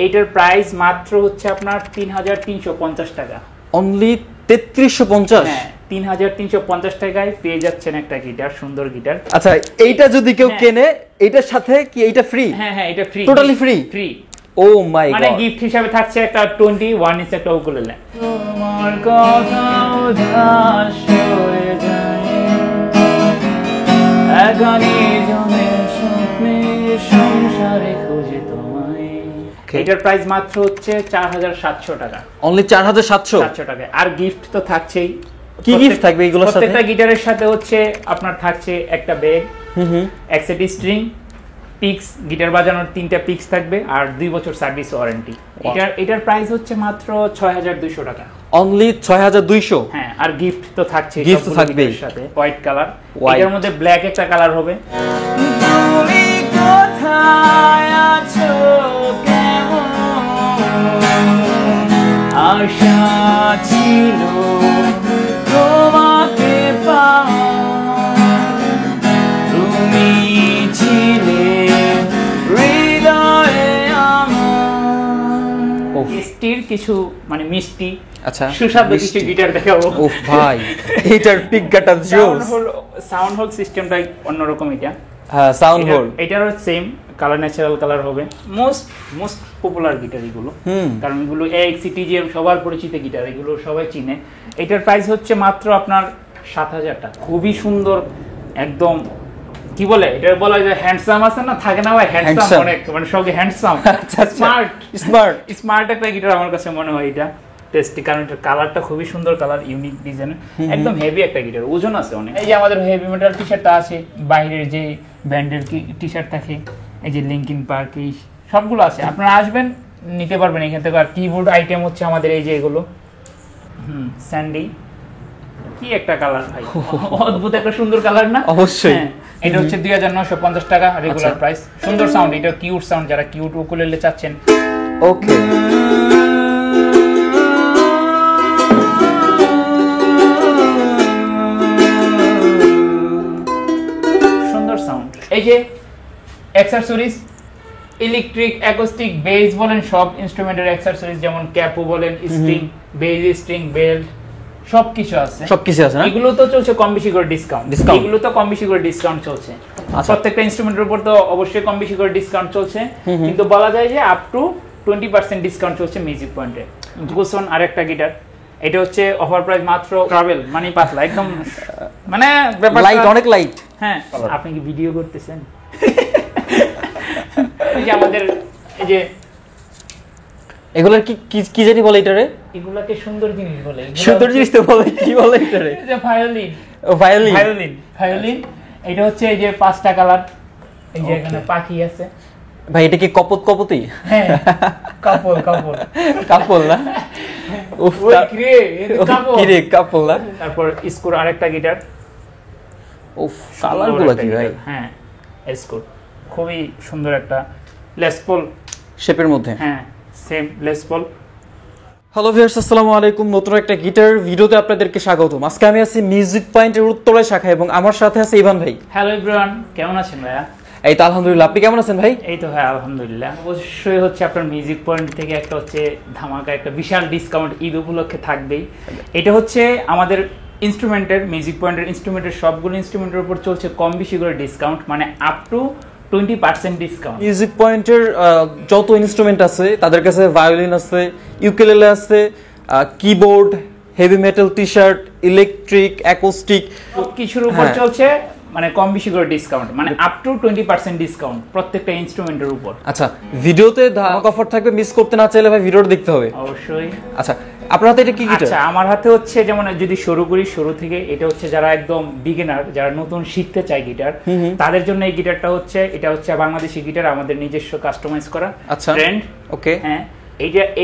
এইটার প্রাইস মাত্র হচ্ছে আপনার ৩৩৫০ টাকা। অনলি ৩৩৫০? হ্যাঁ, ৩৩৫০ টাকায় পেয়ে যাচ্ছেন একটা গিটার, সুন্দর গিটার। আচ্ছা, এইটা যদি কেউ কেনে, এইটার সাথে কি এইটা ফ্রি? হ্যাঁ হ্যাঁ, এটা ফ্রি, টোটালি ফ্রি। ফ্রি। ও মাই গড। মানে গিফট হিসাবে থাকছে একটা 21 ইঞ্চ একটা উকুলেলে। তোমার কথা উদাস হয়ে যায় একানি জনে স্বপ্নে সংসারে খুঁজে তোমায়। এটার প্রাইস মাত্র হচ্ছে ৪৭০০ টাকা। অনলি ৪৭০০ টাকা। আর গিফট তো থাকছেই। কি গিফট থাকবে এগুলোর সাথে? প্রত্যেকটা গিটারের সাথে হচ্ছে আপনার থাকছে একটা ব্যাগ, এক সেট স্ট্রিং, পিক্স, গিটার বাজানোর 3টা পিক্স থাকবে, আর 2 বছর সার্ভিস ওয়ারেন্টি। এটার প্রাইস হচ্ছে মাত্র ৬২০০ টাকা। অনলি ৬২০০? হ্যাঁ, আর গিফট তো থাকছে, গিফট তো থাকবেই সাথে। হোয়াইট কালার, এটার মধ্যে ব্ল্যাক একটা কালার হবে। তুমি কোথায় আছো, আশা ছিল তোমাকে তুমি ছিলে হৃদয়ে আমার। মিষ্টির কিছু মানে মিষ্টি, আচ্ছা, সুস্বাদু কিছু গিটার দেখাবো। ওহ ভাই, এইটার পিকগাটা জোস। সাউন্ড হোল সিস্টেমটাই অন্যরকম। এটা হ্যাঁ, সাউন্ড হোল। এটারও সেম কালার, ন্যাচারাল কালার হবে। মোস্ট পপুলার গিটার এগুলো, কারণ এগুলো AXC-TGM সবার পরিচিত গিটার, এগুলো সবাই চিনে। এটার প্রাইস হচ্ছে মাত্র আপনার ৭০০০ টাকা। খুবই সুন্দর, একদম কি বলে এটা বলা যায় হ্যান্ডসাম আছে না, থাকে না ভাই হ্যান্ডসাম, অনেক মানে সবই হ্যান্ডসাম, স্মার্ট একটা গিটার আমার কাছে মনে হয় এটা টেস্টি, কারণ এটার কালারটা খুবই সুন্দর কালার, ইউনিক ডিজাইন, একদম হেভি একটা গিটার, ওজন আছে অনেক। এই যে আমাদের হেভি মেটাল টি-শার্টটা আছে, বাইরের যে ব্যান্ডের টি-শার্ট থাকে, এই যে লিঙ্কিন পার্ক, এই সবগুলো আছে, আপনারা আসবেন নিতে পারবেন এখান থেকে। আর কিবোর্ড আইটেম হচ্ছে আমাদের এই যে এগুলো, স্যান্ডি, কি একটা কালার ভাই, অদ্ভুত একটা সুন্দর কালার না? অবশ্যই। এটা হচ্ছে ২৯৫০ টাকা রেগুলার প্রাইস। সুন্দর সাউন্ড, এটা কিউট সাউন্ড, যারা কিউট উকুলেলে চাচ্ছেন। ওকে, সুন্দর সাউন্ড। এই যে অ্যাকসেসরিজ, ইলেকট্রিক, অ্যাকোস্টিক, বেস বলেন, সব ইনস্ট্রুমেন্টের অ্যাকসেসরিজ, যেমন ক্যাপও বলেন, স্ট্রিং, বেস স্ট্রিং, বেল্ট, সবকিছু আছে। না? এগুলো তো চলছে কম বেশি করে ডিসকাউন্ট, এগুলো তো কম বেশি করে ডিসকাউন্ট চলছে। প্রত্যেকটা ইনস্ট্রুমেন্টের উপর তো অবশ্যই কম বেশি করে ডিসকাউন্ট চলছে, কিন্তু বলা যায় যে আপ টু 20% ডিসকাউন্ট চলছে মিউজিক পয়েন্টে। গুসন আরেকটা গিটার, এটা হচ্ছে অফার প্রাইস মাত্র ট্রাভেল, মানে পাতলা একদম, মানে লাইট, অনেক লাইট। হ্যাঁ, আপনি কি ভিডিও করতেছেন? এই যে আমাদের এই যে এগুলোর কি কি জানি বলে এটারে? এগুলাকে সুন্দর জিনিস বলে। সুন্দর জিনিস তো বলে, কি বলে এটারে? এই যে ভায়োলিন। ও ভায়োলিন, ভায়োলিন, ভায়োলিন। এটা হচ্ছে এই যে 5টা কালার, এই যে এখানে পাখি আছে। ভাই এটা কি কপতি? হ্যাঁ, কাপল না? উফ, ওই কি রে, এটা কাপল। কি রে, কাপল না? তারপর স্কোর আরেকটা গিটার। উফ, কালারগুলো কি ভাই? হ্যাঁ, স্কোর খুবই সুন্দর একটা লেস পল শেপের মধ্যে। হ্যাঁ, সেম লেস পল। হ্যালো ভিউয়ার্স, আসসালামু আলাইকুম। নতুন একটা গিটার ভিডিওতে আপনাদেরকে স্বাগতম। আজকে আমি আছি মিউজিক পয়েন্টের উত্তরায় শাখায় এবং আমার সাথে আছে ইভান ভাই। হ্যালো এভরিওয়ান, কেমন আছেন ভাইয়া? এই তো আলহামদুলিল্লাহ, আপনি কেমন আছেন ভাই? এই তো ভাই আলহামদুলিল্লাহ। অবশ্যই হচ্ছে আপনার মিউজিক পয়েন্ট থেকে একটা হচ্ছে ধামাকা, একটা বিশাল ডিসকাউন্ট ঈদ উপলক্ষে থাকবেই। এটা হচ্ছে আমাদের ইনস্ট্রুমেন্টের, মিউজিক পয়েন্টের ইনস্ট্রুমেন্টের সবগুলো ইনস্ট্রুমেন্টের উপর চলছে কম বেশি করে ডিসকাউন্ট, মানে আপ টু 20% ডিসকাউন্ট। মিউজিক পয়েন্টের যত ইনস্ট্রুমেন্ট আছে তাদের কাছে ভায়োলিন আছে, ইউকেলেলে আছে, keyboard, heavy metal T shirt, electric, acoustic, সবকিছুর উপর চলছে মানে কম বেশি করে ডিসকাউন্ট, মানে আপ টু 20% ডিসকাউন্ট প্রত্যেকটা ইনস্ট্রুমেন্টের উপর। আচ্ছা, ভিডিওতে ধামাকা অফার থাকবে, মিস করতে না চাইলে ভাই ভিডিওটা দেখতে হবে অবশ্যই। আচ্ছা, আপনার হাতে এটা কি গিটার? আচ্ছা, আমার হাতে হচ্ছে, যেমন যদি শুরু করি শুরু থেকে, এটা হচ্ছে যারা একদম বিগিনার, যারা নতুন শিখতে চায় গিটার, তাদের জন্য এই গিটারটা হচ্ছে, এটা হচ্ছে বাংলাদেশি গিটার, আমাদের নিজস্ব কাস্টমাইজ করা ট্রেন্ড। ওকে, হ্যাঁ,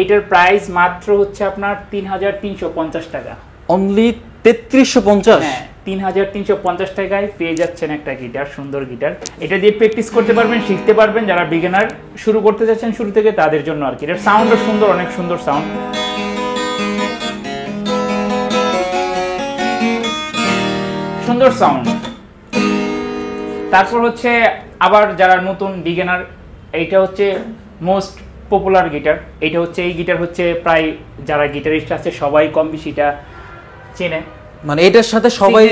এইটার প্রাইস মাত্র হচ্ছে আপনার ৩৩৫০ টাকা। অনলি ৩৩৫০? হ্যাঁ, ৩৩৫০ টাকায় পেয়ে যাচ্ছেন একটা গিটার, সুন্দর গিটার। এটা দিয়ে প্র্যাকটিস করতে পারবেন, শিখতে পারবেন। যারা বিগিনার শুরু করতে চাচ্ছেন শুরু থেকে, তাদের জন্য আর কি। এটার সাউন্ডও সুন্দর, অনেক সুন্দর সাউন্ড। সুন্দর সাউন্ড। তারপর হচ্ছে আবার যারা নতুন বিগিনার, এইটা হচ্ছে মোস্ট পপুলার গিটার। এটা হচ্ছে, এই গিটার হচ্ছে প্রায় যারা গিটারিস্ট আছে সবাই কম বেশি এটা চেনে, মানে এটার সাথে সবাই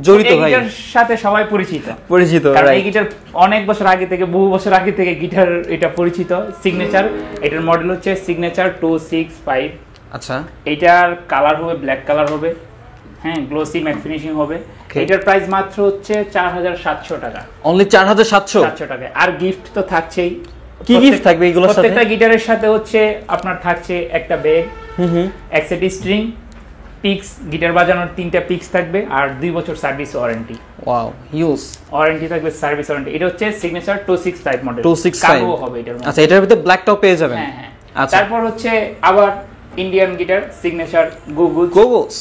জড়িত ভাই, এটার সাথে সবাই পরিচিত, কারণ এই গিটার অনেক বছর আগে থেকে, বহু বছর আগে থেকে গিটার এটা পরিচিত। সিগনেচার, এটার মডেল হচ্ছে সিগনেচার 265। আচ্ছা, এটার কালার হবে ব্ল্যাক কালার হবে, হ্যাঁ, গ্লোসি ম্যাট ফিনিশিং হবে। এটার প্রাইস মাত্র হচ্ছে 4700 টাকা, অনলি 4700 টাকা। আর গিফট তো থাকছেই। কি গিফট থাকবে এগুলোর সাথে? প্রত্যেকটা গিটারের সাথে হচ্ছে আপনার থাকছে একটা ব্যাগ, এক সেট স্ট্রিং, পিক্স, গিটার বাজানোর 3টা পিক্স থাকবে, আর 2 বছর service warranty. Wow, huge warranty থাকবে, সার্ভিস ওয়ারেন্টি। এটা হচ্ছে সিগনেচার 265 মডেল, 265 কার্গো হবে এটার মধ্যে। আচ্ছা, এটার ভিতরে ব্ল্যাক টপ পেয়ে যাবেন। হ্যাঁ হ্যাঁ। আচ্ছা, তারপর হচ্ছে আবার ইন্ডিয়ান গিটার সিগনেচার গোগুলস।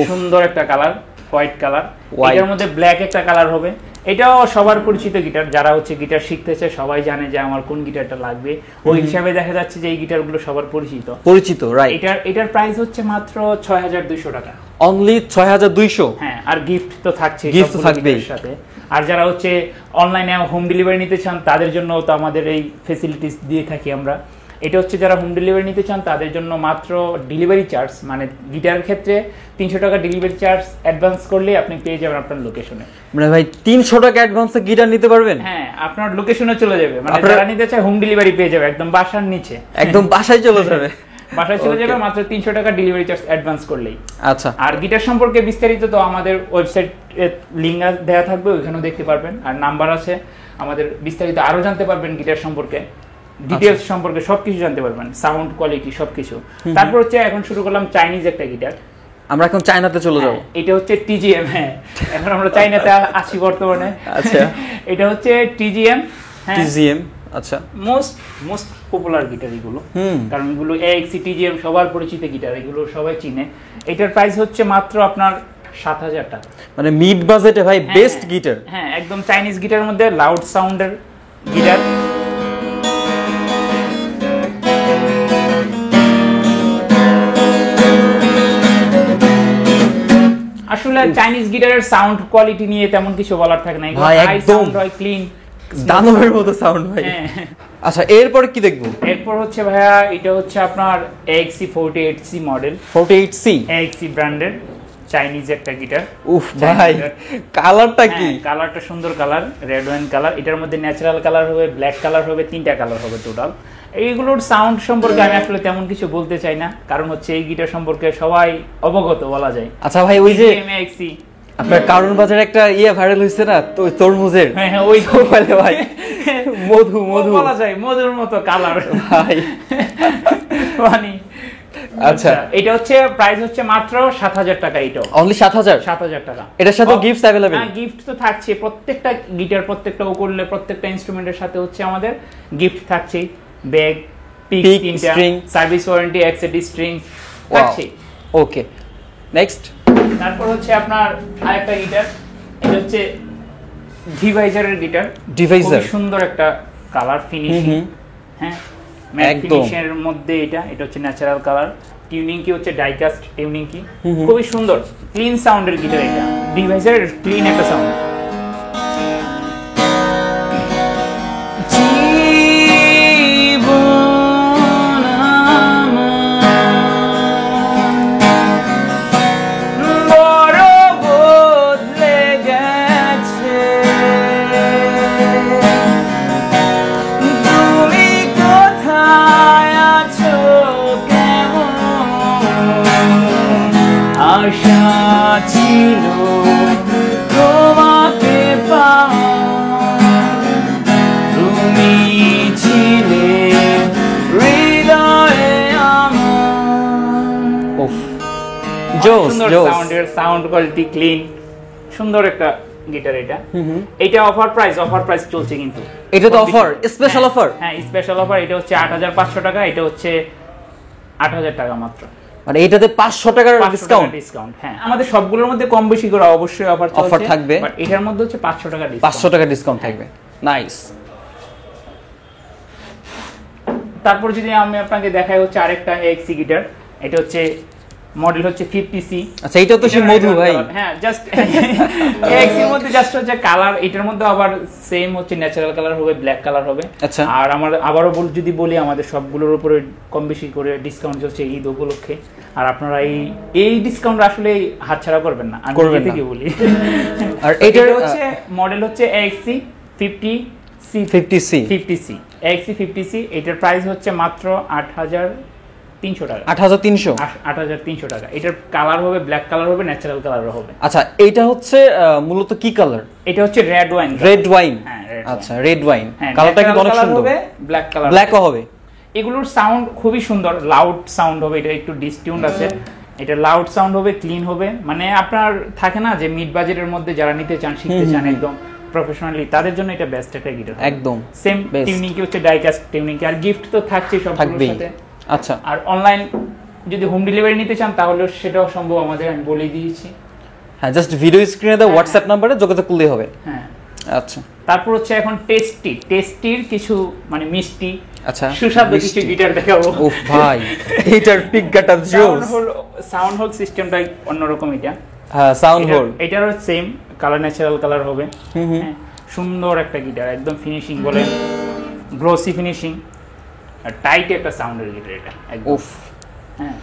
সুন্দর একটা কালার, হোয়াইট কালার। এটার মধ্যে ব্ল্যাক একটা কালার হবে। এটাও সবার পরিচিত গিটার, যারা হচ্ছে গিটার শিখতেছে সবাই জানে যে আমার কোন গিটারটা লাগবে, ওই হিসাবে দেখা যাচ্ছে যে এই গিটারগুলো সবার পরিচিত, রাইট। এটার প্রাইস হচ্ছে মাত্র 6200 টাকা, অনলি 6200। হ্যাঁ, আর গিফট তো থাকছে, গিফট তো থাকবেই সাথে। আর যারা হচ্ছে অনলাইনে হোম ডেলিভারি নিতে চান তাদের জন্য তো আমাদের এই ফেসিলিটিস দিয়ে থাকি আমরা। এটা হচ্ছে যারা হোম ডেলিভারি নিতে চান তাদের জন্য মাত্র ডেলিভারি চার্জ, মানে গিটারের ক্ষেত্রে 300 টাকা ডেলিভারি চার্জ অ্যাডভান্স করলে আপনি পেয়ে যাবেন আপনার লোকেশনে। মানে ভাই 300 টাকা অ্যাডভান্সে গিটার নিতে পারবেন? হ্যাঁ, আপনার লোকেশনে চলে যাবে, মানে যারা নিতে চায় হোম ডেলিভারি পেয়ে যাবে একদম বাসার নিচে, একদম বাসায় চলে যাবে। বাসায় চলে যাবে মাত্র 300 টাকা ডেলিভারি চার্জ অ্যাডভান্স করলেই। আচ্ছা, আর গিটার সম্পর্কে বিস্তারিত তো আমাদের ওয়েবসাইট লিংক দেওয়া থাকবে, ওইখানেও দেখতে পারবেন, আর নাম্বার আছে আমাদের। বিস্তারিত আরো জানতে পারবেন গিটার সম্পর্কে, ডিটেইলস সম্পর্কে সবকিছু জানতে পারবেন, সাউন্ড কোয়ালিটি সবকিছু। তারপর হচ্ছে এখন শুরু করলাম চাইনিজ একটা গিটার। আমরা এখন চায়নাতে চলে যাব। এটা হচ্ছে টিজিএম। হ্যাঁ, এখন আমরা চাইনাতে আছি বর্তমানে। আচ্ছা, এটা হচ্ছে টিজিএম। হ্যাঁ, টিজিএম। আচ্ছা, মোস্ট পপুলার গিটার এগুলো, কারণ এগুলো এএক্সি টিজিএম সবার পরিচিত গিটার, এগুলো সবাই চিনে। এটার প্রাইস হচ্ছে মাত্র আপনার 7000 টাকা, মানে মিড বাজেটে ভাই বেস্ট গিটার। হ্যাঁ, একদম চাইনিজ গিটারের মধ্যে লাউড সাউন্ডের গিটার। আসলে চাইনিজ গিটারের সাউন্ড কোয়ালিটি নিয়ে তেমন কিছু বলার থাকে না, ভাই একদম ক্লিন, দানবের মতো সাউন্ড ভাই। আচ্ছা, এরপর কি দেখবো? এরপর হচ্ছে ভাইয়া এটা হচ্ছে আপনার AXE 48C model, 48C AXE ব্র্যান্ডের চাইনিজ একটা গিটার। উফ ভাই, কালারটা কি? কালারটা সুন্দর কালার, রেড ওয়াইন কালার। এটার মধ্যে ন্যাচারাল কালার হবে, ব্ল্যাক কালার হবে, 3টা কালার হবে টোটাল। এইগুলোর সাউন্ড সম্পর্কে আমি আসলে তেমন কিছু বলতে চাই না, কারণ হচ্ছে এই গিটার সম্পর্কে সবাই অবগত বলা যায়। আচ্ছা ভাই, ওই যে AXE আপনার কারণ বাজারে একটা ভাইরাল হইছে না, তো তরমুজের, হ্যাঁ ওই ভাই মধু বলা যায়, মধুর মতো কালার ভাই। মানে আচ্ছা, এটা হচ্ছে প্রাইস হচ্ছে মাত্র 7000 টাকা। এটা অনলি 7000 টাকা। এটার সাথে গিফটস अवेलेबल? হ্যাঁ, গিফট তো থাকছে। প্রত্যেকটা গিটার, প্রত্যেকটা উকুলেলে, প্রত্যেকটা ইনস্ট্রুমেন্টের সাথে হচ্ছে আমাদের গিফট থাকছে, ব্যাগ, পিক, 3টা, সার্ভিস ওয়ারেন্টি, এক সেট স্ট্রিং থাকছে। ওকে, নেক্সট। তারপর হচ্ছে আপনার আরেকটা গিটার, এটা হচ্ছে ডিভাইজারের গিটার। ডিভাইজার, খুব সুন্দর একটা কালার ফিনিশিং, হ্যাঁ, ম্যাট ফিনিশের মধ্যে। এটা হচ্ছে ন্যাচারাল কালার। টিউনিং কি হচ্ছে ডাইকাস্ট টিউনিং কি, খুবই সুন্দর ক্লিন সাউন্ডের গিটার। এটা ডিভাইজারের ক্লিন একটা সাউন্ড। সাউন্ড কোয়ালিটি ক্লিন, সুন্দর একটা গিটার। এটা অফার প্রাইস চলছে, কিন্তু এটা তো অফার, স্পেশাল অফার। হ্যাঁ, স্পেশাল অফার। এটা হচ্ছে 8500 টাকা, এটা হচ্ছে 8000 টাকা মাত্র। মানে এটাতে 500 টাকার ডিসকাউন্ট। হ্যাঁ, আমাদের সবগুলোর মধ্যে কম বেশি করে অবশ্যই অফার থাকবে, বাট এটার মধ্যে হচ্ছে 500 টাকা ডিসকাউন্ট। 500 টাকা ডিসকাউন্ট থাকবে, নাইস। তারপর যদি আমি আপনাকে দেখাই হচ্ছে আরেকটা AXE গিটার। এটা হচ্ছে মডেল হচ্ছে 50C। আচ্ছা এটা তো সেই মধু ভাই। হ্যাঁ জাস্ট AXC এর মধ্যে জাস্ট হচ্ছে কালার, এটার মধ্যে আবার সেম হচ্ছে ন্যাচারাল কালার হবে, ব্ল্যাক কালার হবে। আচ্ছা আর আমার আবারও যদি বলি আমাদের সবগুলোর উপরে কম বেশি করে ডিসকাউন্ট চলছে ঈদ উপলক্ষে। আর আপনারা এই ডিসকাউন্ট আসলে হাতছাড়া করবেন না, আমি করবেন নিজে না। থেকে বলি। আর এটার হচ্ছে মডেল হচ্ছে AXC 50C। AXC 50C, এটার প্রাইস হচ্ছে মাত্র 8,300 টাকা। 8,300। 8,300 টাকা। এটার কালার হবে ব্ল্যাক কালার হবে, ন্যাচারাল কালারও হবে। আচ্ছা এটা হচ্ছে মূলত কি কালার? এটা হচ্ছে রেড ওয়াইন। Red wine. হ্যাঁ red আচ্ছা রেড ওয়াইন, হ্যাঁ, কালারটা কিন্তু অনেক natural সুন্দর। হবে, ব্ল্যাক কালার ব্ল্যাকও হবে। এগুলোর সাউন্ড খুবই সুন্দর, লাউড সাউন্ড হবে, এটা একটু ডিসটিউন্ড আছে। এটা লাউড সাউন্ড হবে, ক্লিন হবে, মানে আপনার থাকে না যে মিড বাজেটের মধ্যে যারা নিতে চান, শিখতে চান একদম প্রফেশনালি, তাদের জন্য এটা বেস্ট একটা গিটার একদম সেম best। টিউনিং কি হচ্ছে ডাইকাস্ট টিউনিং, আর গিফট তো থাকছে সবগুলোর থাকবেই। সাথে। আচ্ছা আর অনলাইন যদি হোম ডেলিভারি নিতে চান তাহলে সেটাও সম্ভব আমাদের, আমি বলে দিয়েছি। হ্যাঁ জাস্ট ভিডিও স্ক্রিনে দাও হোয়াটসঅ্যাপ নাম্বারে যোগাযোগ করলেই হবে। হ্যাঁ আচ্ছা তারপর হচ্ছে এখন টেস্টির কিছু মানে মিষ্টি আচ্ছা সুস্বাদু কিছু গিটার দেখাবো। ওহ ভাই এটার পিকগাটা জোস। সাউন্ড হোল সিস্টেমটা অন্যরকম। এটা হ্যাঁ সাউন্ড হোল। এটারও সেম কালার, ন্যাচারাল কালার হবে। হ্যাঁ, সুন্দর একটা গিটার, একদম ফিনিশিং বলে গ্লোসি ফিনিশিং আর টাইট একটা সাউন্ডের গিটার এটা একদম। উফ হ্যাঁ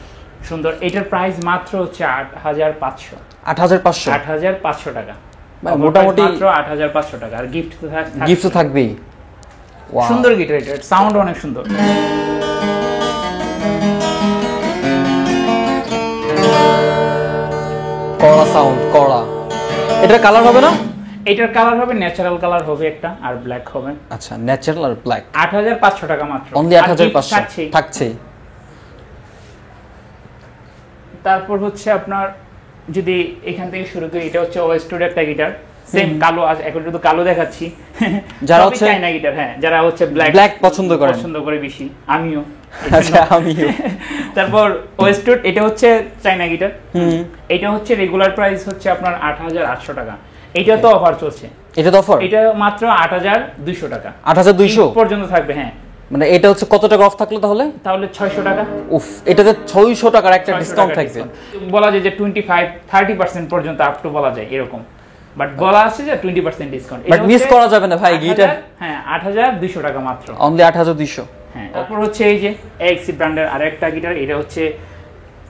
সুন্দর। এটার প্রাইস মাত্র হচ্ছে 8,500। 8,500। 8,500 টাকা। ভাই, মোটামুটি মাত্র 8,500 টাকা। আর গিফট তো গিফট তো থাকবেই। Wow। সুন্দর গিটার, এটা সাউন্ড অনেক সুন্দর। কড়া সাউন্ড, কড়া। এটার কালার হবে না? এটার কালার হবে ন্যাচারাল কালার হবে একটা, আর ব্ল্যাক হবে। আচ্ছা ন্যাচারাল আর ব্ল্যাক। 8,500 টাকা মাত্র। অনলি আর gift 8,500 থাকছেই। থাকছে। তারপর হচ্ছে আপনার যদি এখান থেকে শুরু করি, এটা হচ্ছে ওয়েস্টউড একটা গিটার, সেম কালো। আজ এখন শুধু কালো দেখাচ্ছি। যারা সবই হচ্ছে চায়না গিটার, হ্যাঁ যারা হচ্ছে ব্ল্যাক পছন্দ করে বেশি, আমিও। আচ্ছা আমিও। তারপর ওয়েস্টউড, এটা হচ্ছে চায়না গিটার। এটা হচ্ছে রেগুলার প্রাইস হচ্ছে আপনার 8,800 টাকা। এটা তো অফার চলছে। এটা তো অফার? এটা মাত্র 8,200 টাকা। 8,200 পর্যন্ত থাকবে। হ্যাঁ মানে এটা হচ্ছে কত টাকা অফ থাকলো তাহলে? তাহলে 600 টাকা। উফ এটাতে 600 টাকার একটা 600 ডিসকাউন্ট টাকা থাকবে। discount। বলা যায় যে 25-30% পর্যন্ত আপ টু বলা যায় এরকম, বাট বলা আছে যে 20% ডিসকাউন্ট। বাট মিস করা যাবে না ভাই গিটার। হ্যাঁ 8,200 টাকা মাত্র। অনলি 8,200। হ্যাঁ তারপর হচ্ছে এই যে AXC ব্র্যান্ডের আরেকটা গিটার, এটা হচ্ছে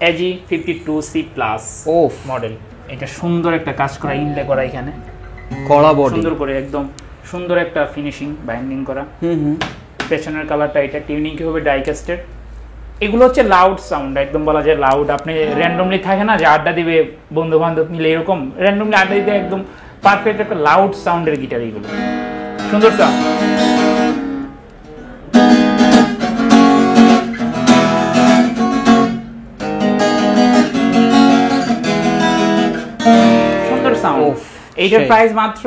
AG 52C প্লাস ওফ মডেল। এটা সুন্দর একটা কাজ করা, ইনলে করা, এখানে কড়া বডি, সুন্দর করে একদম সুন্দর একটা ফিনিশিং বাইন্ডিং করা। পেছনের কালারটা এটা টিউনিং কি হবে ডাইকাস্টের। এগুলো হচ্ছে লাউড সাউন্ড, একদম বলা যায় লাউড। আপনি র্যান্ডমলি থাকে না যে আড্ডা দিবে বন্ধু বান্ধব মিলে, এরকম র্যান্ডমলি আড্ডা দিতে একদম পারফেক্ট একটা লাউড সাউন্ডের গিটার এগুলো। সুন্দর সাউন্ড। সুন্দর সাউন্ড। এইটার প্রাইস মাত্র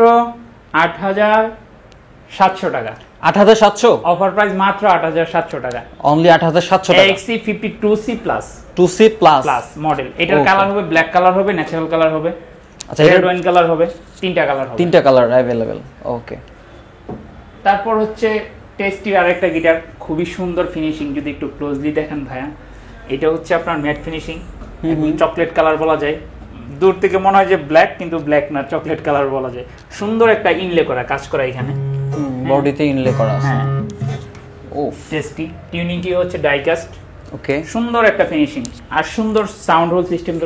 8,700 টাকা। 8,700 অফার প্রাইস মাত্র 8,700 টাকা। অনলি 8,700 টাকা। AXC 52C plus 2C plus model. এটার কালার হবে ব্ল্যাক কালার হবে, ন্যাচারাল কালার হবে, আচ্ছা রেড ওয়াইন কালার হবে, তিনটা কালার হবে। তিনটা কালার अवेलेबल। ওকে তারপর হচ্ছে টেস্টির আরেকটা গিটার, খুবই সুন্দর ফিনিশিং। যদি একটু ক্লোজলি দেখেন ভাইয়া, এটা হচ্ছে আপনার ম্যাট ফিনিশিং, চকলেট কালার বলা যায়। দূর থেকে মনে হয় যে ব্ল্যাক, কিন্তু ব্ল্যাক না, চকলেট কালার বলা যায়। সুন্দর একটা ইনলে করা কাজ করা এখানে, বডিতে ইনলে করা আছে। হ্যাঁ ওফ টেস্টি। টিউনিং কি হচ্ছে ডাইকাস্ট। ওকে সুন্দর একটা ফিনিশিং আর সুন্দর সাউন্ড হোল সিস্টেমটা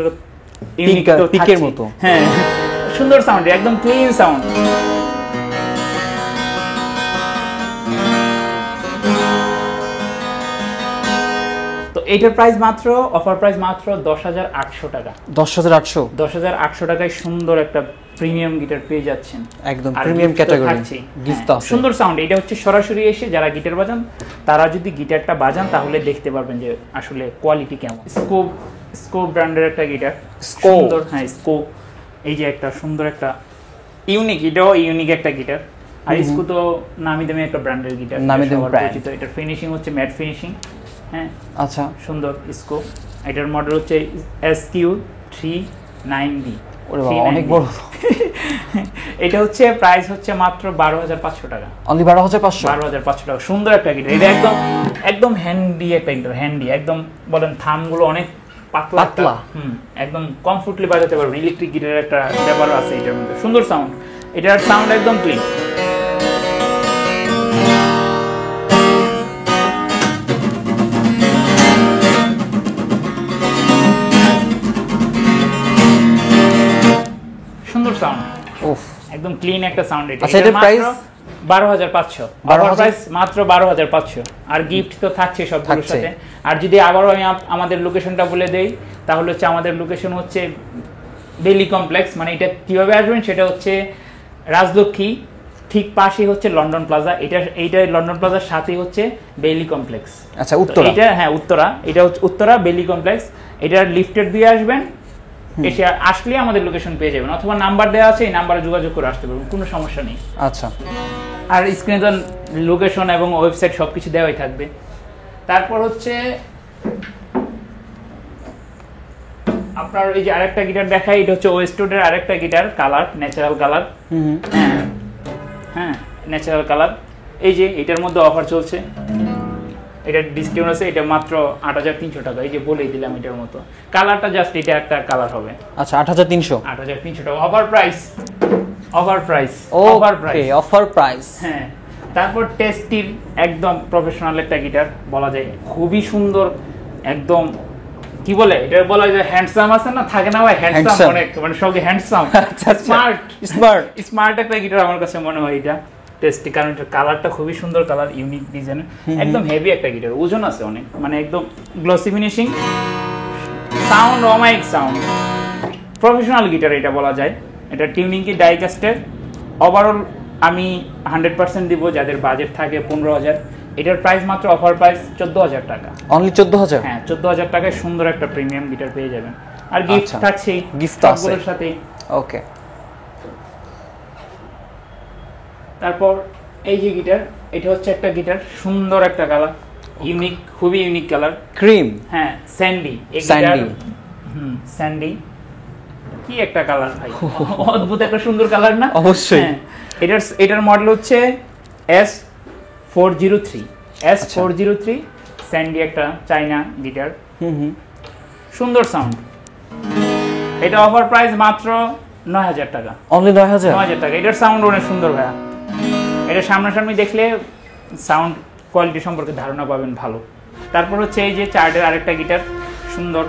পিকের মতো। হ্যাঁ সুন্দর সাউন্ড, একদম ক্লিন সাউন্ড। তো এটার প্রাইস মাত্র, অফার প্রাইস মাত্র 10,800 টাকা। 10,800 10,800 টাকায় সুন্দর একটা প্রিমিয়াম গিটার পেয়ে যাচ্ছেন, একদম আর প্রিমিয়াম gift তো ক্যাটাগরি। থাকছেই। গিফট হ্যাঁ, আছে। সুন্দর সাউন্ড। এটা হচ্ছে সরাসরি এসে যারা গিটার বাজান তারা যদি গিটারটা বাজান তাহলে দেখতে পারবেন যে আসলে কোয়ালিটি কেমন। স্কোপ ব্র্যান্ডের একটা গিটার, সুন্দর। হ্যাঁ স্কোপ, এই যে একটা সুন্দর একটা ইউনিক, এটাও ইউনিক একটা গিটার। আর স্কো তো নামি দামি একটা ব্র্যান্ডের গিটার, নামি দামি ব্র্যান্ড। এটার ফিনিশিং হচ্ছে ম্যাট ফিনিশিং। হ্যাঁ আচ্ছা সুন্দর স্কো। এটার মডেল হচ্ছে SQ39B। ওরে বাবা অনেক বড়। এটা হচ্ছে প্রাইস হচ্ছে মাত্র 12,500 টাকা। অনলি 12,500। 12,500 টাকা। সুন্দর একটা গিটার। এটা একদম একদম হ্যান্ডি একটা গিটার, হ্যান্ডি একদম। বলেন থামগুলো অনেক পাতলা পাতলা। একদম কমফোর্টলি বাজাতে পারবেন। ইলেকট্রিক গিটারের একটা ব্যাপার আছে এটার মধ্যে, সুন্দর সাউন্ড। এটার সাউন্ড একদম ক্লিন। সুন্দর সাউন্ড, উফ, একদম ক্লিন একটা সাউন্ড। এটা আচ্ছা, এটার প্রাইস 12,500। অফার প্রাইস মাত্র 12,500। আর গিফট তো থাকছে সবগুলোর সাথে। আর যদি আবারও আমি আমাদের লোকেশনটা বলে দেই, তাহলে হচ্ছে আমাদের লোকেশন হচ্ছে বেইলি কমপ্লেক্স। মানে এটা কিভাবে আসবেন সেটা হচ্ছে রাজলক্ষ্মী ঠিক পাশেই হচ্ছে লন্ডন প্লাজা। এইটা লন্ডন প্লাজার সাথেই হচ্ছে বেইলি কমপ্লেক্স। আচ্ছা, উত্তরা। এটা হ্যাঁ উত্তরা, এটা হচ্ছে উত্তরা বেইলি কমপ্লেক্স। এটার লিফটেড দিয়ে আসবেন, এসে আসলে আমাদের লোকেশন পেয়ে যাবেন, অথবা নাম্বার দেওয়া আছে, এই নাম্বারে যোগাযোগ করে আসতে পারবেন, কোনো সমস্যা নেই। আচ্ছা, আর স্ক্রিনে তো লোকেশন এবং ওয়েবসাইট সবকিছু দেওয়াই থাকবে। তারপর হচ্ছে আপনার এই যে আরেকটা গিটার দেখাই, এটা হচ্ছে ওয়েস্টউডের আরেকটা গিটার, কালার ন্যাচারাল কালার। হ্যাঁ ন্যাচারাল কালার। এই যে এটার মধ্যে অফার চলছে, এটা ডিসকাউন্ট আছে, এটা মাত্র 8,300 টাকা। এই যে বলেই দিলাম এটার মতো কালারটা, জাস্ট এটা একটা কালার হবে। আচ্ছা, 8,300 টাকা offer price. Offer price, offer price, offer price. হ্যাঁ। তারপর টেস্টির একদম প্রফেশনাল একটা গিটার বলা যায়, খুবই সুন্দর, একদম কি বলে এটা বলা যায় হ্যান্ডসাম আছে না, থাকে না ভাই হ্যান্ডসাম, অনেক মানে সবই হ্যান্ডসাম, স্মার্ট স্মার্ট স্মার্ট একটা গিটার আমার কাছে মনে হয় এটা টেস্টি। কারণ এটার কালারটা খুবই সুন্দর কালার, ইউনিক ডিজাইন, একদম হেভি একটা গিটার, ওজন আছে অনেক, মানে একদম গ্লসি ফিনিশিং, সাউন্ড অমাইক সাউন্ড, প্রফেশনাল গিটার এটা বলা যায়। এটা টিউনিং কি ডাইকাস্টের। ওভারঅল আমি 100% দিব যাদের বাজেট থাকে 15,000। এটার প্রাইস মাত্র অফার প্রাইস 14,000 টাকা। অনলি 14,000? হ্যাঁ 14,000 টাকায় সুন্দর একটা প্রিমিয়াম গিটার পেয়ে যাবেন। আর গিফট থাকছে, গিফট আছে সাথে। ওকে। তারপর এই যে গিটার, এটা হচ্ছে একটা গিটার, সুন্দর একটা কালার, ইউনিক, খুবই ইউনিক কালার, ক্রিম। হ্যাঁ স্যান্ডি। স্যান্ডি, স্যান্ডি কি একটা কালার ভাই, অদ্ভুত একটা সুন্দর কালার না? অবশ্যই। এটার মডেল হচ্ছে S403 স্যান্ডি, একটা চাইনা গিটার, সুন্দর সাউন্ড। এটা অফার প্রাইস মাত্র 9,000 টাকা। অনলি 9,000 টাকা। এটার সাউন্ড অনেক সুন্দর ভাইয়া, এটা সামনাসামনি দেখলে সাউন্ড কোয়ালিটি সম্পর্কে ধারণা পাবেন ভালো। তারপর হচ্ছে এই যে চার্ডের আরেকটা গিটার, সুন্দর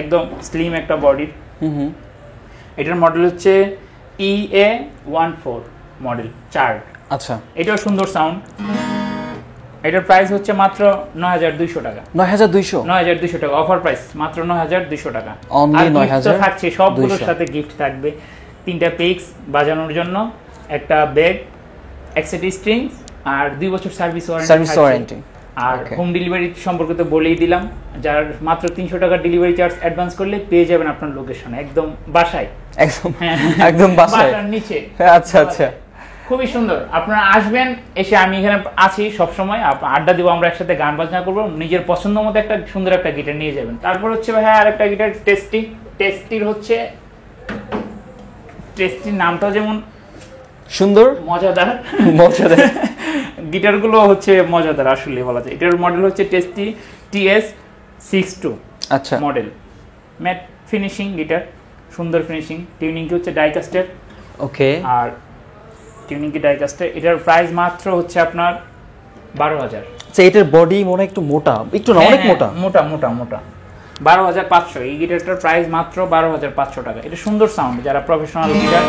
একদম স্লিম একটা বডির। এটার মডেল হচ্ছে EA14 মডেল চার্ড। আচ্ছা, এটাও সুন্দর সাউন্ড। এটার প্রাইস হচ্ছে মাত্র 9,200 টাকা। 9,200 টাকা অফার প্রাইস, মাত্র 9,200 টাকা। অনলি 9,200 থাকছে, সবগুলোর সাথে গিফট থাকবে। 3টা পিক্স বাজানোর জন্য, একটা ব্যাগ, এক্সেটি স্ট্রিং, আর 2 বছর সার্ভিস ওয়ারেন্টি। আর হোম ডেলিভারি সম্পর্কে তো বলেই দিলাম, যার মাত্র 300 টাকা ডেলিভারি চার্জ অ্যাডভান্স করলে পেয়ে যাবেন আপনার লোকেশন, একদম বাসায়, একদম বাসায় নিচে। আচ্ছা আচ্ছা, খুবই সুন্দর। আপনারা আসবেন, এসে আমি এখানে আছি সব সময়, আড্ডা দিব, আমরা একসাথে গান বাজনা করবো, নিজের পছন্দ মতো একটা সুন্দর একটা গিটার নিয়ে যাবেন। তারপর হচ্ছে ভাই আরেকটা গিটার টেস্টির হচ্ছে, টেস্টির নামটাও যেমন সুন্দর, মজাদার গিটারগুলো হচ্ছে মজাদার আসলে বলা যায়। এটার মডেল হচ্ছে টেস্টি TS62 আচ্ছা মডেল, ম্যাট ফিনিশিং গিটার, সুন্দর ফিনিশিং, টিউনিং কি হচ্ছে ডাইকাস্টের। ওকে, আর টিউনিং কি ডাইকাস্টের। এটার প্রাইস মাত্র হচ্ছে আপনার 12,000। আচ্ছা, এটার বডি মনে একটু মোটা, একটু না অনেক মোটা, মোটা মোটা মোটা 12,500। এই গিটারটার প্রাইস মাত্র 12,500 টাকা। এটা সুন্দর সাউন্ড, যারা প্রফেশনাল গিটার,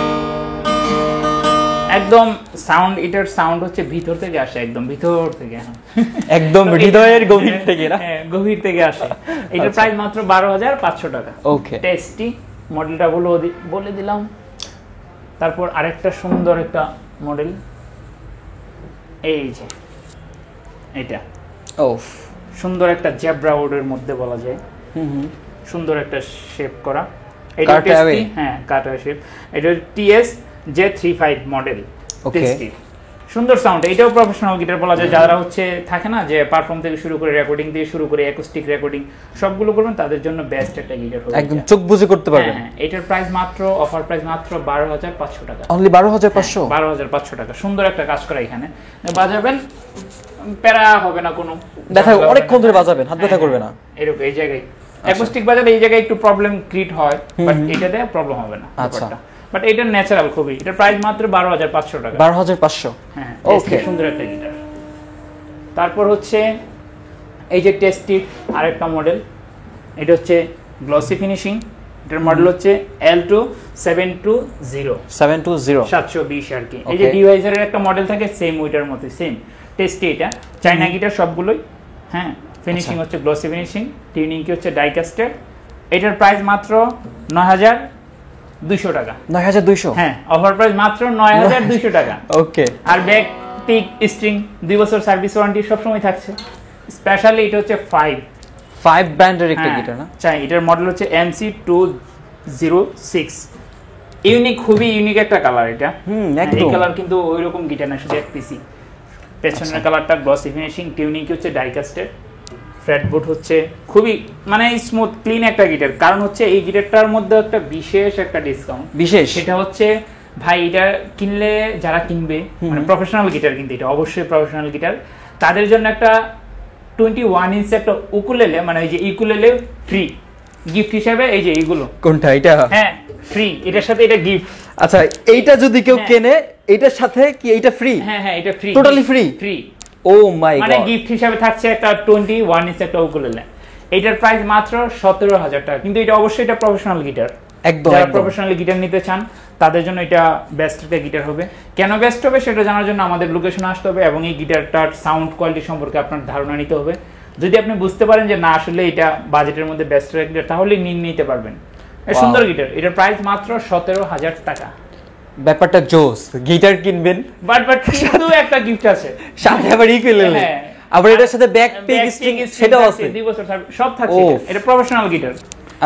একদম সাউন্ড, এটার সাউন্ড হচ্ছে ভিতর থেকে আসে, একদম ভিতর থেকে, একদম হৃদয়ের গভীর থেকে না? হ্যাঁ, গভীর থেকে আসে। এটার প্রাইস মাত্র 12,500 টাকা। ওকে, টেস্টি মডেলটা বলে দিলাম। তারপর আরেকটা সুন্দর একটা মডেল, এই যে এটা, সুন্দর একটা জেব্রা উডের মধ্যে বলা যায়, সুন্দর একটা শেপ করা, এটা টেস্টি, হ্যাঁ কাটওয়ে শেপ। এটা TS-J35 মডেল, টেস্টি, সুন্দর সাউন্ড। এটাও প্রফেশনাল গিটার বলা যায়, যারা হচ্ছে থাকে না যে পারফর্ম থেকে শুরু করে রেকর্ডিং থেকে শুরু করে অ্যাকুস্টিক রেকর্ডিং সবগুলো করবেন, তাদের জন্য বেস্ট একটা গিটার হবে, একদম চোখ বুজে করতে পারবেন। হ্যাঁ, এটার প্রাইস মাত্র অফার প্রাইস মাত্র 12,500 টাকা। অনলি 12,500? 12,500 টাকা। সুন্দর একটা কাজ করা, এখানে বাজাবেন, প্যারা হবে না কোনো, দেখা অনেকক্ষণ ধরে বাজাবেন, হাত ব্যথা করবে না, এরকম এই জায়গায় অ্যাকোস্টিক বাজালে এই জায়গায় একটু প্রবলেম ক্রিয়েট হয়, বাট এটাতে প্রবলেম হবে না ব্যাপারটা। বাট এটা ন্যাচারাল খুবই। এটার প্রাইস মাত্র 12,500 টাকা। 12,500। হ্যাঁ, ওকে, সুন্দর একটা গিটার। তারপর হচ্ছে এই যে টেস্টির আরেকটা মডেল, এটা হচ্ছে গ্লসি ফিনিশিং। এটার মডেল হচ্ছে L2 720 720 আর কি। এই যে ডিভাইসারের একটা মডেল থাকে সেম ওইটার মতো, সেম টেস্টি। এটা চাইনা গিটার সবগুলোই। হ্যাঁ, ফিনিশিং হচ্ছে গ্লসি ফিনিশিং, টিউনিং কি হচ্ছে ডাইকাস্টের। এটার প্রাইস মাত্র 9,200 টাকা। 9,200? হ্যাঁ, অফার প্রাইস মাত্র 9,200 টাকা। ওকে। আর ব্যাক পিক স্ট্রিং 2 বছর সার্ভিস ওয়ারেন্টি সবসময় থাকছে। স্পেশালি এটা হচ্ছে 5 ব্র্যান্ডের একটা গিটার না? চাই। এটার মডেল হচ্ছে MC206। ইউনিক, খুবই ইউনিক একটা কালার এটা। একদম। এই কালার কিন্তু ওইরকম গিটার না, শুধু এক পিসি। পেছনের কালারটা গ্লসি ফিনিশিং, টিউনিং কি হচ্ছে ডাইকাস্টেড, ফ্রেটবোর্ড হচ্ছে খুবই মানে স্মুথ ক্লিন একটা গিটার। কারণ হচ্ছে এই গিটারটার মধ্যে একটা বিশেষ একটা ডিসকাউন্ট, সেটা হচ্ছে ভাই এটা কিনলে যারা কিনবে, মানে প্রফেশনাল গিটার, কিন্তু এটা অবশ্যই প্রফেশনাল গিটার, তাদের জন্য একটা 21 ইঞ্চি একটা উকুলেলে, মানে এই যে ইকুলেলে ফ্রি গিফট হিসেবে। এই যে এইগুলো, কোনটা এটা? হ্যাঁ ফ্রি, এটার সাথে এটা গিফট। আচ্ছা, এইটা যদি কেউ কেনে এটার সাথে কি এইটা ফ্রি? হ্যাঁ হ্যাঁ, এটা ফ্রি, টোটালি ফ্রি। ফ্রি, ও মাই গড। মানে গিফট হিসেবে থাকছে একটা 21 ইঞ্চি একটা উকুলেলে। এটার প্রাইস মাত্র 17,000 টাকা। কিন্তু এটা অবশ্যই এটা প্রফেশনাল গিটার। একদম, যারা প্রফেশনাল গিটার নিতে চান তাদের জন্য এটা বেস্ট একটা গিটার হবে। কেন বেস্ট হবে সেটা জানার জন্য আমাদের লোকেশনে আসতে হবে এবং এই গিটারটার সাউন্ড কোয়ালিটি সম্পর্কে আপনার ধারণা নিতে হবে। যদি আপনি বুঝতে পারেন যে না আসলে এটা বাজেটের মধ্যে বেস্ট একটা গিটার, তাহলে নিতে পারবেন। সুন্দর গিটার। এটার প্রাইস মাত্র 17,000 টাকা। ব্যাপারটা জোস। গিটার কিনবেন, বাট শুধু একটা গিফট আছে সাথে আবার ইকুয়েলেলে, আবার এটার সাথে ব্যাক পিক স্ট্রিং সেটাও আছে, 2 বছর সব থাকছে। এটা প্রফেশনাল গিটার।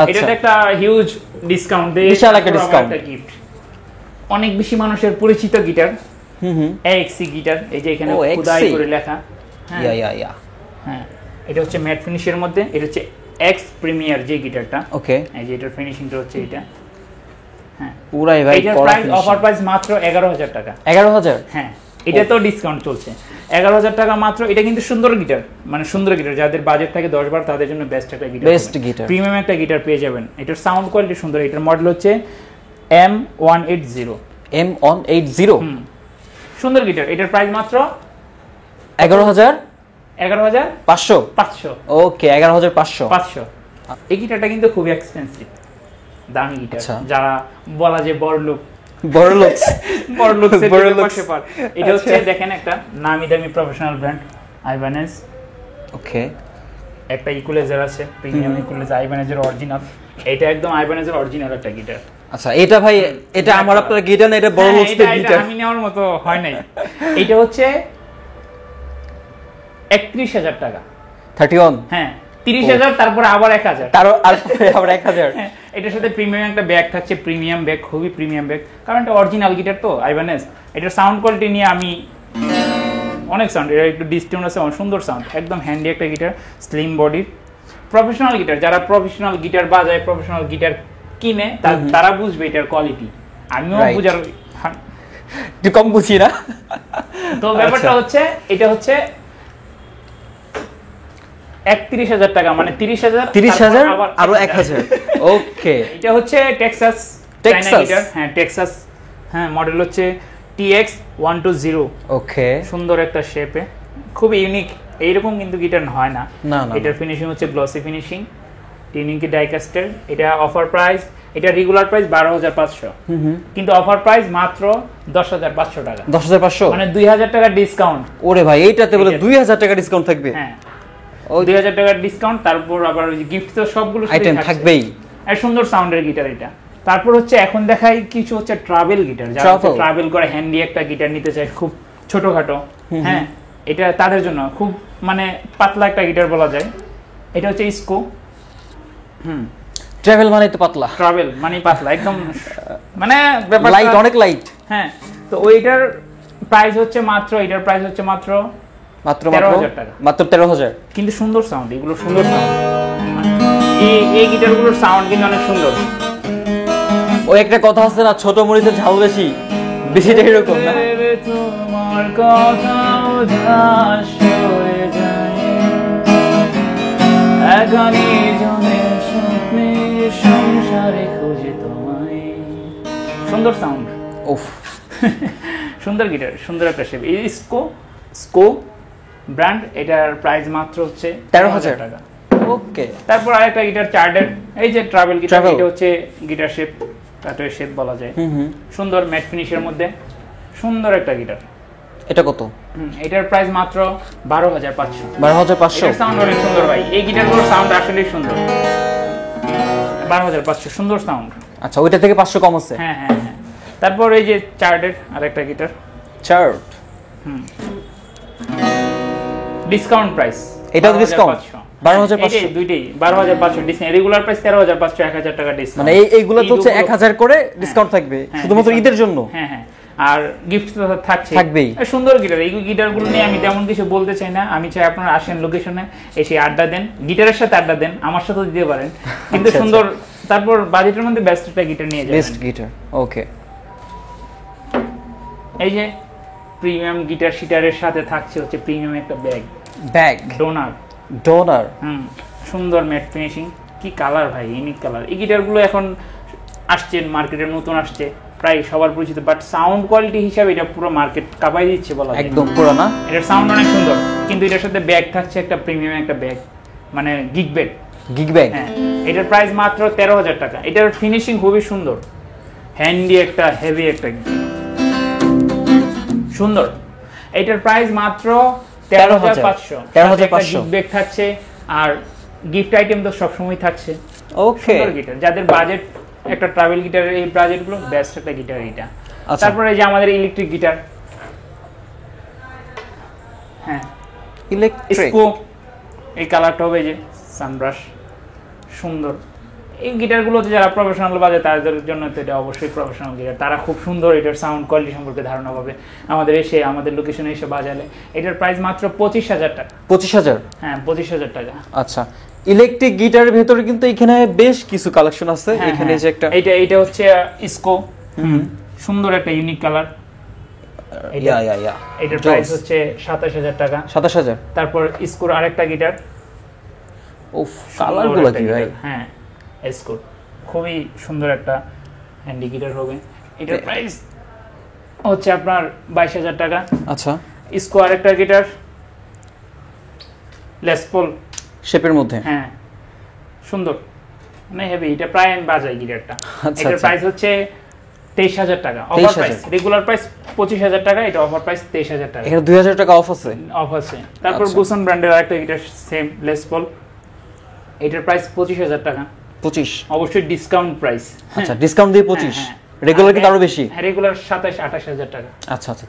এটাতে একটা হিউজ ডিসকাউন্ট দেয়, বিশাল একটা ডিসকাউন্ট, একটা গিফট। অনেক বেশি মানুষের পরিচিত গিটার, AXC গিটার। এই যে এখানে খোদাই করে লেখা। হ্যাঁ, এটা হচ্ছে ম্যাট ফিনিশের মধ্যে। এটা হচ্ছে এক্স প্রিমিয়ার যে গিটারটা। ওকে, এই যে এটার ফিনিশিংটা হচ্ছে এটা। হ্যাঁ, পুরাই ভাই। এটার প্রাইস অফার প্রাইস মাত্র 11,000 টাকা। 11,000? হ্যাঁ, এটা তো ডিসকাউন্ট চলছে। 11,000 টাকা মাত্র। এটা কিন্তু সুন্দর গিটার, মানে সুন্দর গিটার। যাদের বাজেট থাকে 10-12 তাদের জন্য বেস্ট একটা গিটার, বেস্ট গিটার, প্রিমিয়াম একটা গিটার পেয়ে যাবেন। এটার সাউন্ড কোয়ালিটি সুন্দর। এটার মডেল হচ্ছে M180। সুন্দর গিটার। এটার প্রাইস মাত্র 11,500। ওকে, 11,500। এই গিটারটা কিন্তু খুবই এক্সপেন্সিভ, দামি গিটার। যারা বলা যে বড়লোক এটা হচ্ছে দেখেন একটা নামি দামি প্রফেশনাল ব্র্যান্ড আইবানেজ। ওকে, একটা ইকুয়ালাইজার আছে, প্রিমিয়াম ইকুয়ালাইজার, আইবানেজের অরিজিনাল। এটা একদম আইবানেজের অরিজিনাল একটা গিটার। আচ্ছা, এটা ভাই এটা আমার আপনার গিটার না, এটা বড় লোকদের গিটার। আমি নেওয়ার মতো হয় নাই। এটা হচ্ছে 31,000 টাকা। 31? হ্যাঁ, 30,000, তারপর আবার 1,000, আবার 1,000। এটার সাথে প্রিমিয়াম একটা ব্যাগ থাকছে, প্রিমিয়াম ব্যাগ, খুবই প্রিমিয়াম ব্যাগ। কারণ এটা অরিজিনাল গিটার তো আইবানেজ। এটার সাউন্ড কোয়ালিটি নিয়ে আমি অনেক সাউন্ড, এটা একটু ডিস্টিউন আছে, সুন্দর সাউন্ড, একদম হ্যান্ডি একটা গিটার, স্লিম বডির প্রফেশনাল গিটার। যারা প্রফেশনাল গিটার বাজায়, প্রফেশনাল গিটার কিনে, তারা বুঝবে এটার কোয়ালিটি। আমিও বুঝার একটু কম বুঝি না। তো ব্যাপারটা হচ্ছে এটা হচ্ছে 31,000 টাকা, মানে 30,000 আরো 1,000। ওকে, এটা হচ্ছে টেক্সাস গিটার। হ্যাঁ, টেক্সাস। হ্যাঁ, মডেল হচ্ছে TX120। ওকে, সুন্দর একটা শেপে, খুব ইউনিক। এইরকম কিন্তু গিটার হয় না। এটার ফিনিশিং হচ্ছে গ্লসি ফিনিশিং, টিউনিং কি ডাইকাস্টের। এটা অফার প্রাইস, এটা রেগুলার প্রাইস 12,500, কিন্তু অফার প্রাইস মাত্র 10,500 টাকা। 10,500 মানে 2,000 টাকা ডিসকাউন্ট। ওরে ভাই, এইটাতে বলে 2,000 টাকা ডিসকাউন্ট থাকবে? হ্যাঁ, 2,000 টাকার ডিসকাউন্ট, তারপর আবার গিফট তো সবগুলো আইটেম থাকবেই। আর সুন্দর সাউন্ডের গিটার এটা। তারপর হচ্ছে এখন দেখাই কিছু হচ্ছে ট্রাভেল গিটার, যারা ট্রাভেল করে হ্যান্ডি একটা গিটার নিতে চায়, খুব ছোটখাটো। হ্যাঁ, এটা তাদের জন্য খুব মানে পাতলা একটা গিটার বলা যায়। এটা হচ্ছে ইসকো। ট্রাভেল মানে তো পাতলা, ট্রাভেল মানে পাতলা একদম, মানে লাইট, অনেক লাইট। হ্যাঁ, তো ওইটার প্রাইস হচ্ছে মাত্র, এটার প্রাইস হচ্ছে মাত্র 13,000 টাকা। মাত্র 13,000। কিন্তু সুন্দর সাউন্ড, এগুলো সুন্দর সাউন্ড। এই গিটারগুলোর সাউন্ড কিন্তু অনেক সুন্দর। ওই একটা কথা আছে না, ছোট মরিচের ঝাল বেশি, বেশিটা এরকম না? তোমার কথা উদাস হয়ে যায়, এখনই জনে সুন্দর সাউন্ড, উফ সুন্দর গিটার, সুন্দর একটা শেপ। এই স্কো ব্র্যান্ড, এটার প্রাইস মাত্র হচ্ছে 13,000 টাকা। ওকে। তারপর আরেকটা গিটার চার্ডের, এই যে ট্রাভেল গিটার, Travel। এটা হচ্ছে গিটার শেপ, কাঠের শেপ বলা যায়, সুন্দর ম্যাট ফিনিশের মধ্যে সুন্দর একটা গিটার। এটা কত? এটার প্রাইস মাত্র 12,500। 12,500। এটার সাউন্ড অনেক সুন্দর ভাই, এই গিটারগুলোর সাউন্ড আসলেই সুন্দর। 12,500, সুন্দর সাউন্ড। আচ্ছা, ওইটা থেকে 500 কম আছে। হ্যাঁ হ্যাঁ হ্যাঁ। তারপর এই যে চার্ডের আরেকটা গিটার, চার্ট। ডিসকাউন্ট প্রাইস, এটাও ডিসকাউন্ট 12,500। এই দুইটাই 12,500 ডিসকাউন্ট, রেগুলার প্রাইস 13,500, 1,000 টাকা ডিসকাউন্ট। মানে এইগুলো তো হচ্ছে 1,000 করে ডিসকাউন্ট থাকবে শুধুমাত্র ঈদের জন্য। হ্যাঁ হ্যাঁ, আর গিফট তো থাকবেই। সুন্দর গিটার, এই গিটারগুলো নিয়ে আমি তেমন কিছু বলতে চাই না, আমি চাই আপনারা আসেন লোকেশনে, এসে আড্ডা দেন, গিটারের সাথে আড্ডা দেন, আমার সাথেও দিতে পারেন, কিন্তু সুন্দর। তারপর বাজেটের মধ্যে বেস্ট একটা গিটার নিয়ে যাবেন। বেস্ট গিটার, ওকে। এই যে প্রিমিয়াম গিটার শিটারের সাথে থাকছে হচ্ছে প্রিমিয়াম একটা ব্যাগ ডোনার। সুন্দর ম্যাট ফিনিশিং, কি কালার ভাই, ইউনিক কালার। এই গিটারগুলো এখন আসছে মার্কেটে, নতুন আসছে, প্রায় সবার পরিচিত, বাট সাউন্ড কোয়ালিটি হিসাবে এটা পুরো মার্কেট কাঁপাই দিচ্ছে বলা যায়। একদম পুরো না, এটার সাউন্ড অনেক সুন্দর, কিন্তু এটার সাথে ব্যাগ থাকছে একটা প্রিমিয়াম একটা ব্যাগ, মানে গিগ ব্যাগ। হ্যাঁ, এটার প্রাইস মাত্র 13,000 টাকা। এটার ফিনিশিং খুবই সুন্দর, হ্যান্ডি একটা হেভি একটা সুন্দর। এটার প্রাইস মাত্র 13,500। 13,500 গিগ ব্যাগ থাকছে, আর গিফট আইটেম তো সবসময় থাকছে। ওকে। সুন্দর গিটার, যাদের বাজেট একটা ট্রাভেল গিটারের, এই বাজেটগুলো বেস্ট একটা গিটার এটা। আচ্ছা। তারপরে এই যে আমাদের ইলেকট্রিক গিটার, হ্যাঁ ইলেকট্রিক, এই কালারটা হবে যে সানব্রাশ, সুন্দর। এই গিটারগুলোতে যারা প্রফেশনাল বাজে তাদের জন্য তো এটা অবশ্যই প্রফেশনাল গিটার, তারা খুব সুন্দর এটার সাউন্ড কোয়ালিটি সম্পর্কে ধারণা পাবে আমাদের লোকেশনে এসে বাজালে। এটার প্রাইস মাত্র 25,000 টাকা। 25,000? হ্যাঁ, 25,000 টাকা। আচ্ছা, ইলেকট্রিক গিটারের ভেতরে কিন্তু এখানে বেশ কিছু কালেকশন আছে। এখানে যে একটা এটা হচ্ছে স্কো, সুন্দর একটা ইউনিক কালার। এটার প্রাইস হচ্ছে 27,000 টাকা। 27,000। তারপর স্কোর আরেকটা গিটার, উফ, কালারগুলো কি ভাই! হ্যাঁ, স্কোর খুবই সুন্দর একটা হ্যান্ডি গিটার হবে। এটার প্রাইস হচ্ছে আপনার 22,000 টাকা। আচ্ছা, স্কো আরেকটা গিটার, লেস পল শেপের মধ্যে, হ্যাঁ সুন্দর, মানে হেভি। এটা প্রায় আমি বাজাই গিটারটা। আচ্ছা, এটার প্রাইস হচ্ছে 23,000 টাকা। অফার প্রাইস, রেগুলার প্রাইস 25,000 টাকা, এটা অফার প্রাইস 23,000 টাকা। এখানে 2,000 টাকা অফ আছে। তারপর গুসন ব্র্যান্ডের আরেকটা গিটার, সেম লেস পল, এটার প্রাইস 25,000 টাকা। 25? অবশ্যই ডিসকাউন্ট প্রাইস। আচ্ছা, ডিসকাউন্ট দিয়ে 25। রেগুলার কি আরো বেশি? হ্যাঁ, রেগুলার 27-28,000 টাকা। আচ্ছা আচ্ছা,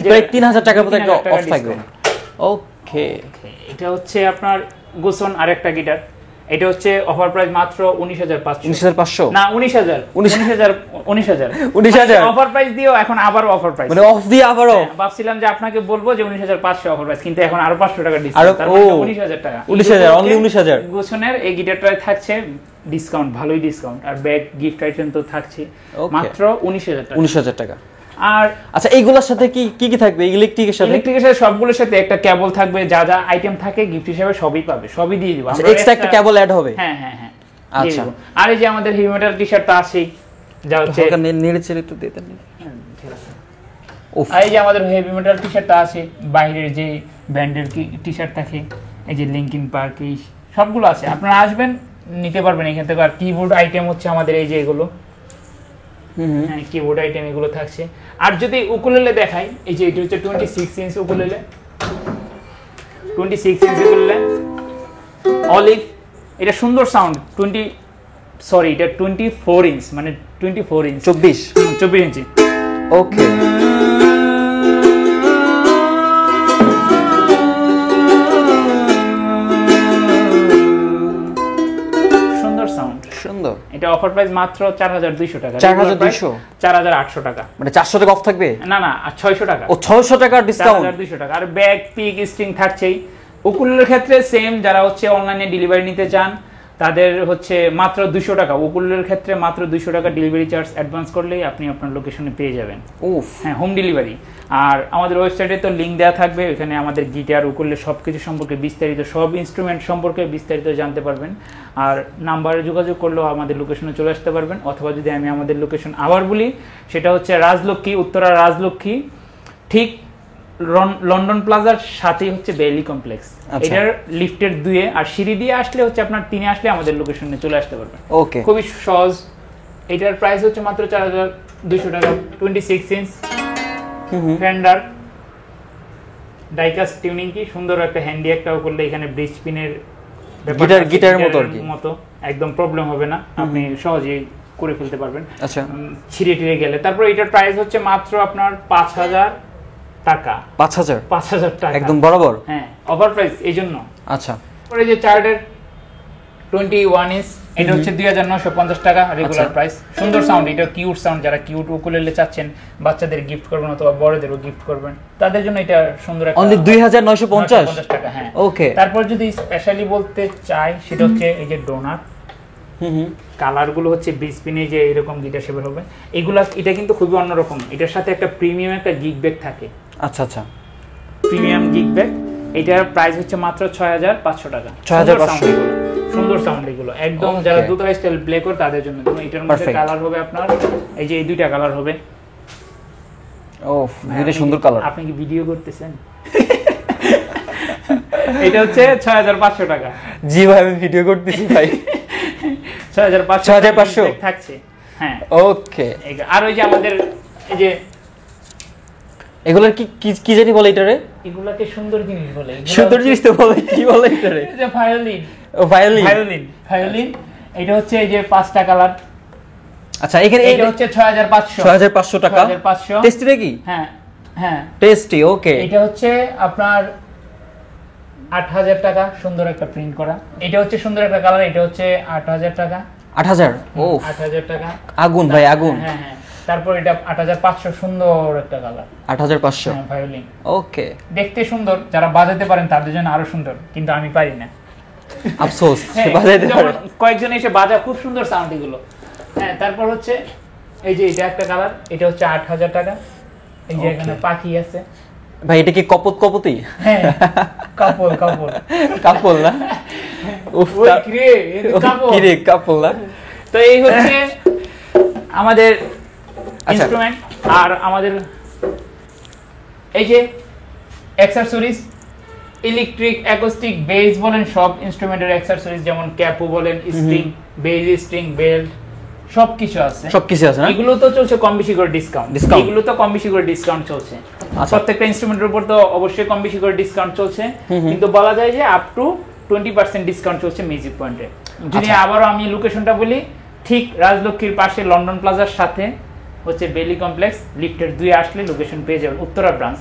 প্রায় 3,000 টাকার মতো একটা অফ থাকবে। ওকে। এটা হচ্ছে আপনার গুসন আরেকটা গিটার, এটা হচ্ছে অফার প্রাইস মাত্র 19,500। 19,500 না, 19,000। 19,000 অফার প্রাইস দিও, এখন আবার অফার প্রাইস, মানে অফ দিয়ে আবারও। ভাবছিলাম যে আপনাকে বলবো যে 19,500 অফার প্রাইস, কিন্তু এখন আরো 500 টাকা ডিসকাউন্ট, তার মানে 19,000 টাকা। 19,000, অনলি 19,000। গুসনের এই গিটারটায় থাকছে ডিসকাউন্ট, ভালোই ডিসকাউন্ট, আর ব্যাগ গিফট আইটেম তো থাকছে মাত্র 19,000 টাকা। 19,000 টাকা। আর আচ্ছা, এইগুলোর সাথে কি কি থাকবে? ইলেকট্রিকের সাথে সবগুলোর সাথে একটা কেবল থাকবে, যা যা আইটেম থাকে গিফট হিসেবে সবই পাবে, সবই দিয়ে দিব আমরা। এক্সট্রা একটা কেবল অ্যাড হবে? হ্যাঁ হ্যাঁ হ্যাঁ। আচ্ছা, আর এই যে আমাদের হেভি মেটাল টি-শার্টটা আছে, যা হচ্ছে নেড়ে চেড়ে একটু দিতে নেই। আর এই যে আমাদের হেভি মেটাল টি-শার্টটা আছে, বাইরের যে ব্যান্ডের টি-শার্ট থাকে, এই যে লিঙ্কিন পার্ক, এই সবগুলো আছে, আপনারা আসবেন নিতে পারবেন এখান থেকে। আর কিবোর্ড আইটেম হচ্ছে আমাদের এই যে এগুলো, হ্যাঁ কিবোর্ড আইটেম এগুলো থাকছে। আর যদি উকুলেলে দেখাই, এই যে এটা হচ্ছে 26 inch ukulele, 26 inch ukulele olive, এটা সুন্দর সাউন্ড। এটা 24 ইঞ্চ, মানে 24 ইঞ্চ, 24 ইঞ্চি। ওকে। সুন্দর। এটা অফার প্রাইস মাত্র 4,200 টাকা। 4,200? 4,800 টাকা। মানে 400 টাকা অফ থাকবে? না না, 600 টাকা। ও, 600 টাকা ডিসকাউন্ট। 4,200 টাকা। আর ব্যাগ, পিক, স্ট্রিং থাকছেই। উকুলেলের ক্ষেত্রে সেম, যারা হচ্ছে অনলাইনে ডেলিভারি নিতে চান তাদের হচ্ছে মাত্র 200 টাকা, উকুলেলের ক্ষেত্রে মাত্র 200 টাকা ডেলিভারি চার্জ অ্যাডভান্স করলেই আপনি আপনার লোকেশনে পেয়ে যাবেন। উফ, হ্যাঁ, হোম ডেলিভারি। আর আমাদের ওয়েবসাইটে তো লিঙ্ক দেওয়া থাকবে, ওখানে আমাদের গিটার উকুলেলে সব কিছু সম্পর্কে বিস্তারিত, সব ইনস্ট্রুমেন্ট সম্পর্কে বিস্তারিত জানতে পারবেন। আর নাম্বারে যোগাযোগ করলেও আমাদের লোকেশনে চলে আসতে পারবেন, অথবা যদি আমি আমাদের লোকেশন আবার বলি, সেটা হচ্ছে রাজলক্ষ্মী, উত্তরা রাজলক্ষ্মী, ঠিক লন্ডন প্লাজার সাথেই হচ্ছে বেইলি কমপ্লেক্স। এটার লিফটের 2-এ, আর সিঁড়ি দিয়ে আসলে হচ্ছে আপনার 3-এ আসলে আমাদের লোকেশনে চলে আসতে পারবেন। ওকে, খুবই সহজ। এটার প্রাইস হচ্ছে মাত্র 4200 টাকা। 26 ইঞ্চ ফেন্ডার ডাইকাস্ট টিউনিং, কি সুন্দর একটা হ্যান্ডি একটাও করলে এখানে ব্রিজ পিনের গিটারের মতো আর কি, মতো একদম প্রবলেম হবে না, আপনি সহজেই করে ফেলতে পারবেন। আচ্ছা, ছিঁড়ে টিড়ে গেলে। তারপর এটার প্রাইস হচ্ছে মাত্র আপনার 5000 টাকা। 5000 টাকা একদম বরাবর। হ্যাঁ, ওভার প্রাইস এই জন্য। আচ্ছা, পরে যে চার্টের 21 ইঞ্চ, এটা হচ্ছে 2950 টাকা রেগুলার প্রাইস। সুন্দর সাউন্ড, এটা কিউট সাউন্ড, যারা কিউট উকুলেলে চাচ্ছেন বাচ্চাদের গিফট করবেন অথবা বড়দেরও গিফট করবেন, তাদের জন্য এটা সুন্দর একটা অনলি 2950 টাকা। হ্যাঁ, ওকে। তারপর যদি স্পেশালি বলতে চাই, সেটা হচ্ছে এই যে ডোনার কালার গুলো হচ্ছে ব্রিজপিনে যে এরকম গিটার শেপের হবে, এগুলা এটা কিন্তু খুবই অন্যরকম। এটার সাথে একটা প্রিমিয়াম একটা গিগ ব্যাগ থাকে। আচ্ছা আচ্ছা, প্রিমিয়াম গিগ ব্যাগ, এটার প্রাইস হচ্ছে মাত্র 6500 টাকা। 6500, সুন্দর সাউন্ড এগুলো একদম, যারা দোতরা স্টাইল প্লে করে তাদের জন্য। এটার মধ্যে কালার হবে আপনার এই যে এই দুইটা কালার হবে। ওফ, দুইটা সুন্দর কালার। আপনি কি ভিডিও করতেছেন? এটা হচ্ছে 6500 টাকা। জি ভাই, আমি ভিডিও করতেছি ভাই। 6500 থাকছে। হ্যাঁ, ওকে। আর ওই যে আমাদের এই যে এগুলোর কি কি জানি বলে এটারে? এগুলাকে সুন্দর জিনিস বলে। সুন্দর জিনিস তো বলে, কি বলে এটারে? যে ভায়োলিন। ও, ভায়োলিন। ভায়োলিন এটা হচ্ছে এই যে 5টা কালার। আচ্ছা, এখানে এটা হচ্ছে 6500 টাকা। 6500 টেস্টি নাকি? হ্যাঁ হ্যাঁ, টেস্টি। ওকে, এটা হচ্ছে আপনার 8000 টাকা, সুন্দর একটা প্রিন্ট করা। এটা হচ্ছে সুন্দর একটা কালার, এটা হচ্ছে 8000 টাকা। 8000? ও, 8000 টাকা। আগুন ভাই, আগুন। হ্যাঁ হ্যাঁ, তারপর এটা 8500, সুন্দর একটা কালার। 8500, ভায়োলিন। ওকে। দেখতে সুন্দর, যারা বাজাতে পারেন তাদের জন্য আরো সুন্দর, কিন্তু আমি পারি না, আফসোস। হ্যাঁ, বাজাইতে পারে, কয়েকজন এসে বাজা, খুব সুন্দর সাউন্ড এগুলো। হ্যাঁ, তারপর হচ্ছে এই যে এটা একটা কালার, এটা হচ্ছে 8000 টাকা। এই যে এখানে পাখি আছে ভাই, এটা কি কপতি? হ্যাঁ, কাপল কাপল না? উফ, ওই কি রে কাপল না? তো এই হচ্ছে আমাদের আচ্ছা। ইনস্ট্রুমেন্ট। আর আমাদের এই যে অ্যাকসেসরিজ, ইলেকট্রিক, অ্যাকোস্টিক, বেস বলেন, সব ইনস্ট্রুমেন্টের অ্যাকসেসরিজ, যেমন ক্যাপো বলেন, স্ট্রিং, বেস স্ট্রিং, বেল্ট, সবকিছু আছে। না? এগুলো তো চলছে কম বেশি করে ডিসকাউন্ট। এগুলো তো কম বেশি করে ডিসকাউন্ট চলছে। প্রত্যেকটা ইনস্ট্রুমেন্টের উপর তো অবশ্যই কম বেশি করে ডিসকাউন্ট চলছে, কিন্তু বলা যায় যে আপ টু 20% ডিসকাউন্ট চলছে মিউজিক পয়েন্টে। যদি আবারও আমি লোকেশনটা বলি, ঠিক রাজলক্ষ্মীর পাশে লন্ডন প্লাজার সাথে হচ্ছে বেইলি কমপ্লেক্স, লিফটের 2-এ আসলে লোকেশন পেয়ে যাবেন, উত্তরা ব্রাঞ্চ।